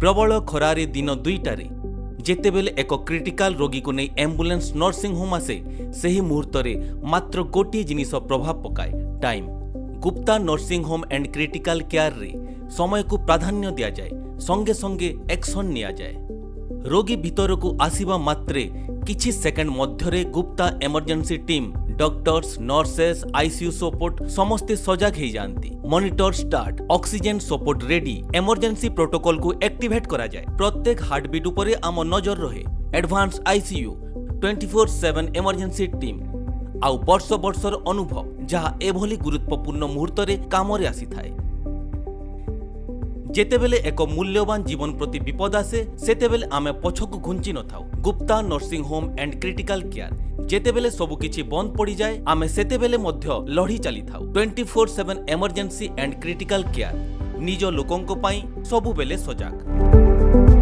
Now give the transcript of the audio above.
प्रबल खरारे दिन दुईटारे जेतेबेले एक क्रिटिकल रोगी को नहीं एम्बुलेंस नर्सिंग होम आसे सही मुहूर्त मात्र गोटे जिनिस प्रभाव पकाए time. Gupta nursing home and critical care रे समय को प्राधान्य दिया जाए, संगे संगे एक्शन निया जाए। रोगी भीतर को आसीबा मात्रे किछि सेकेंड मध्यरे Gupta emergency team doctors nurses ICU support समस्ते सजग हो जाती। Monitor start, oxygen support ready, emergency protocol को एक्टिवेट करा जाए। प्रत्येक हार्टबीट उपरे आम नजर रहे। एडवांस आईसीयू 24/7 इमरजेंसी टीम आउ वर्ष वर्षर अनुभव जहाँ एभली गुरुत्वपूर्ण मुहूर्त काम आसी थाए। जेतेबेले एक मूल्यवान जीवन प्रति विपद आसे सेतेबेले आमे पछकु घुंची न थाउ। Gupta nursing home and critical care जेतेबेले सबु किछि बंद पड़ी जाए आमे सेतेबेले मध्य लढ़ी चली थाउ। 24/7 इमरजेंसी एंड क्रिटिकल केयर निज लोकंको पाई सबु बेले सजाग।